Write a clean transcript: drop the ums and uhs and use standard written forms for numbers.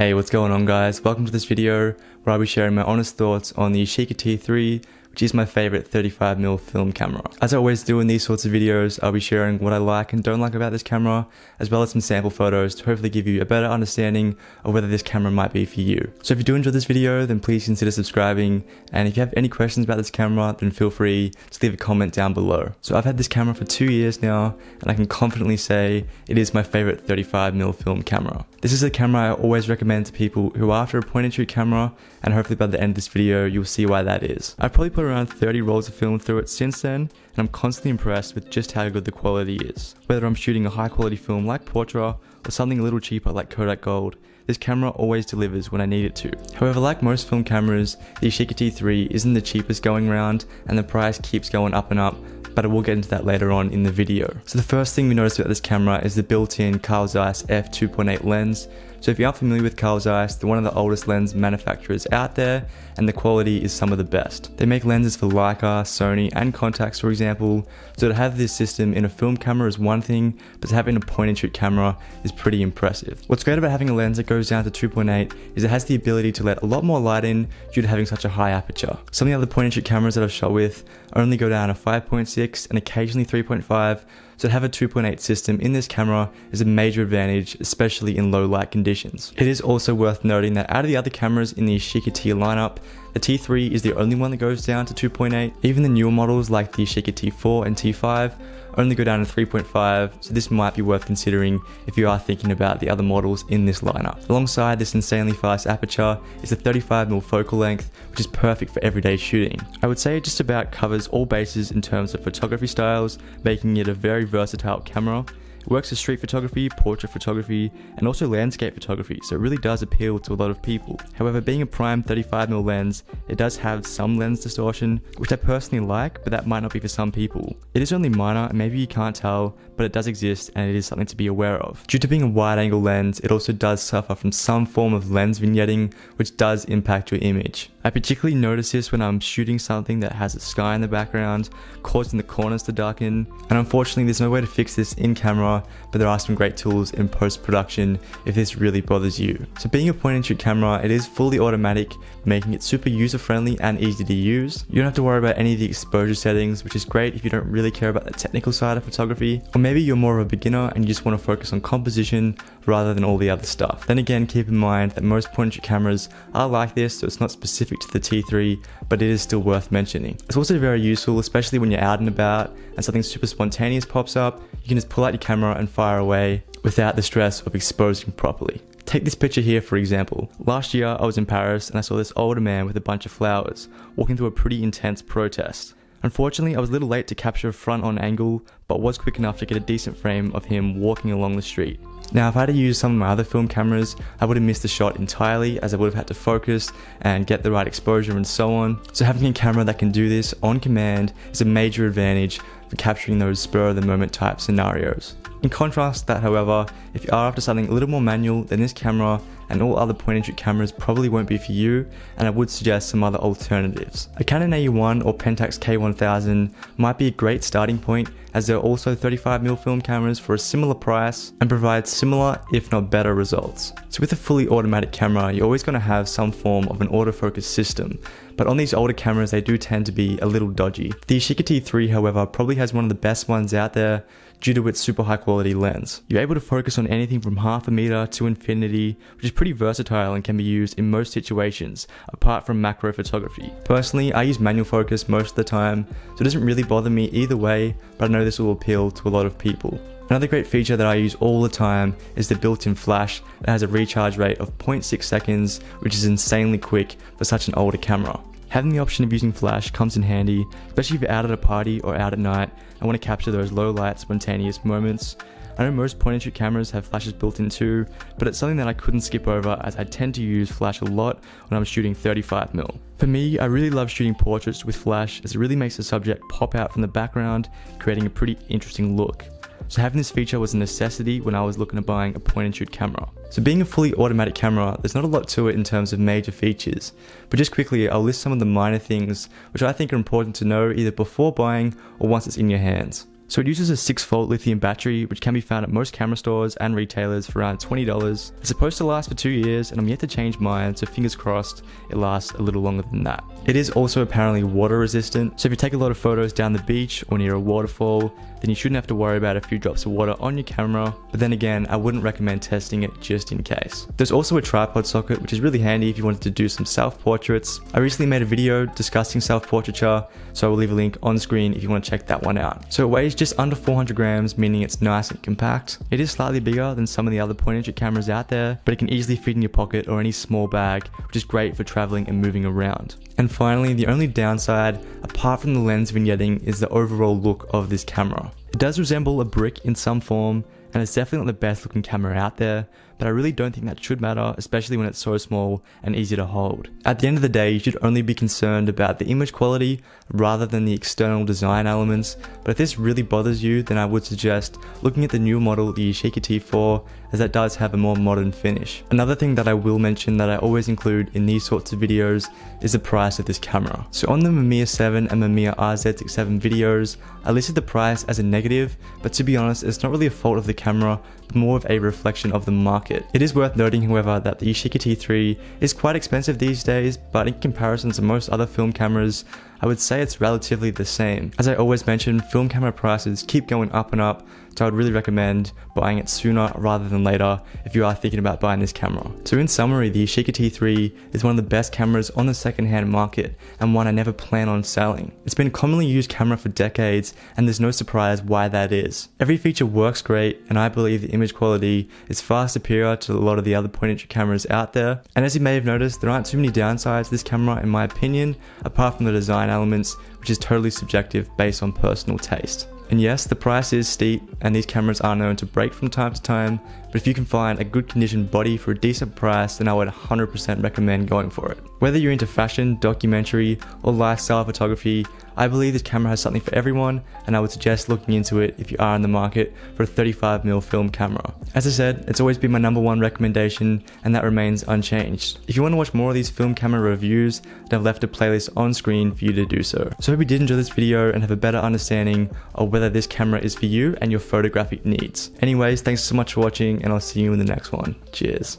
Hey, what's going on guys? Welcome to this video where I'll be sharing my honest thoughts on the Yashica T3, which is my favorite 35mm film camera. As I always do in these sorts of videos, I'll be sharing what I like and don't like about this camera, as well as some sample photos to hopefully give you a better understanding of whether this camera might be for you. So if you do enjoy this video, then please consider subscribing, and if you have any questions about this camera, then feel free to leave a comment down below. So I've had this camera for 2 years now, and I can confidently say it is my favorite 35mm film camera. This is a camera I always recommend to people who are after a point and shoot camera, and hopefully by the end of this video you'll see why that is. I've probably put around 30 rolls of film through it since then, and I'm constantly impressed with just how good the quality is. Whether I'm shooting a high quality film like Portra or something a little cheaper like Kodak Gold, this camera always delivers when I need it to. However, like most film cameras, the Yashica T3 isn't the cheapest going round, and the price keeps going up and up, but I will get into that later on in the video. So the first thing we notice about this camera is the built-in Carl Zeiss f2.8 lens. So if you aren't familiar with Carl Zeiss, they're one of the oldest lens manufacturers out there, and the quality is some of the best. They make lenses for Leica, Sony, and Contax, for example, so to have this system in a film camera is one thing, but to have it in a point and shoot camera is pretty impressive. What's great about having a lens that goes down to 2.8 is it has the ability to let a lot more light in due to having such a high aperture. Some of the other point and shoot cameras that I've shot with only go down to 5.6 and occasionally 3.5, so to have a 2.8 system in this camera is a major advantage, especially in low light conditions. It is also worth noting that out of the other cameras in the Yashica T lineup, the T3 is the only one that goes down to 2.8. Even the newer models like the Yashica T4 and T5 only go down to 3.5, so this might be worth considering if you are thinking about the other models in this lineup. Alongside this insanely fast aperture is a 35mm focal length, which is perfect for everyday shooting. I would say it just about covers all bases in terms of photography styles, making it a very versatile camera. It works as street photography, portrait photography, and also landscape photography, so it really does appeal to a lot of people. However, being a prime 35mm lens, it does have some lens distortion, which I personally like, but that might not be for some people. It is only minor, and maybe you can't tell, but it does exist and it is something to be aware of. Due to being a wide angle lens, it also does suffer from some form of lens vignetting, which does impact your image. I particularly notice this when I'm shooting something that has a sky in the background, causing the corners to darken, and unfortunately there's no way to fix this in camera, but there are some great tools in post-production if this really bothers you. So being a point and shoot camera, it is fully automatic, making it super user-friendly and easy to use. You don't have to worry about any of the exposure settings, which is great if you don't really care about the technical side of photography, or maybe you're more of a beginner and you just want to focus on composition rather than all the other stuff. Then again, keep in mind that most point and shoot cameras are like this, so it's not specific to the T3, but it is still worth mentioning. It's also very useful, especially when you're out and about and something super spontaneous pops up. You can just pull out your camera and fire away without the stress of exposing properly. Take this picture here for example. Last year I was in Paris and I saw this older man with a bunch of flowers walking through a pretty intense protest. Unfortunately, I was a little late to capture a front-on angle, but was quick enough to get a decent frame of him walking along the street. Now, if I had to use some of my other film cameras, I would have missed the shot entirely, as I would have had to focus and get the right exposure and so on. So having a camera that can do this on command is a major advantage for capturing those spur-of-the-moment type scenarios. In contrast to that, however, if you are after something a little more manual, then this camera and all other point and shoot cameras probably won't be for you, and I would suggest some other alternatives. A Canon A1 or Pentax K1000 might be a great starting point, as there are also 35mm film cameras for a similar price and provide similar if not better results. So with a fully automatic camera, you're always going to have some form of an autofocus system, but on these older cameras they do tend to be a little dodgy. The Yashica T3 however probably has one of the best ones out there due to its super high quality lens. You're able to focus on anything from half a meter to infinity, which is pretty versatile and can be used in most situations, apart from macro photography. Personally, I use manual focus most of the time, so it doesn't really bother me either way, but I know this will appeal to a lot of people. Another great feature that I use all the time is the built-in flash that has a recharge rate of 0.6 seconds, which is insanely quick for such an older camera. Having the option of using flash comes in handy, especially if you're out at a party or out at night and want to capture those low light spontaneous moments. I know most point and shoot cameras have flashes built in too, but it's something that I couldn't skip over as I tend to use flash a lot when I'm shooting 35mm. For me, I really love shooting portraits with flash as it really makes the subject pop out from the background, creating a pretty interesting look. So having this feature was a necessity when I was looking at buying a point and shoot camera. So being a fully automatic camera, there's not a lot to it in terms of major features, but just quickly I'll list some of the minor things which I think are important to know either before buying or once it's in your hands. So it uses a 6-volt lithium battery, which can be found at most camera stores and retailers for around $20. It's supposed to last for 2 years, and I'm yet to change mine, so fingers crossed it lasts a little longer than that. It is also apparently water resistant, so if you take a lot of photos down the beach or near a waterfall, then you shouldn't have to worry about a few drops of water on your camera, but then again, I wouldn't recommend testing it just in case. There's also a tripod socket, which is really handy if you wanted to do some self-portraits. I recently made a video discussing self-portraiture, so I will leave a link on screen if you want to check that one out. So it weighs just under 400 grams, meaning it's nice and compact. It is slightly bigger than some of the other point-and-shoot cameras out there, but it can easily fit in your pocket or any small bag, which is great for traveling and moving around. And finally, the only downside, apart from the lens vignetting, is the overall look of this camera. It does resemble a brick in some form, and it's definitely not the best looking camera out there, but I really don't think that should matter, especially when it's so small and easy to hold. At the end of the day, you should only be concerned about the image quality rather than the external design elements, but if this really bothers you, then I would suggest looking at the new model, the Yashica T4, as that does have a more modern finish. Another thing that I will mention that I always include in these sorts of videos is the price of this camera. So on the Mamiya 7 and Mamiya RZ67 videos, I listed the price as a negative, but to be honest, it's not really a fault of the camera, but more of a reflection of the market. It is worth noting, however, that the Yashica T3 is quite expensive these days, but in comparison to most other film cameras, I would say it's relatively the same. As I always mention, film camera prices keep going up and up, so I would really recommend buying it sooner rather than later if you are thinking about buying this camera. So in summary, the Yashica T3 is one of the best cameras on the second-hand market and one I never plan on selling. It's been a commonly used camera for decades, and there's no surprise why that is. Every feature works great, and I believe the image quality is far superior to a lot of the other point-and-shoot cameras out there. And as you may have noticed, there aren't too many downsides to this camera in my opinion, apart from the design elements, which is totally subjective based on personal taste. And yes, the price is steep, and these cameras are known to break from time to time, but if you can find a good condition body for a decent price, then I would 100% recommend going for it. Whether you're into fashion, documentary, or lifestyle photography, I believe this camera has something for everyone, and I would suggest looking into it if you are in the market for a 35mm film camera. As I said, it's always been my #1 recommendation, and that remains unchanged. If you want to watch more of these film camera reviews, then I've left a playlist on screen for you to do so. So I hope you did enjoy this video and have a better understanding of whether this camera is for you and your photographic needs. Anyways, thanks so much for watching, and I'll see you in the next one. Cheers.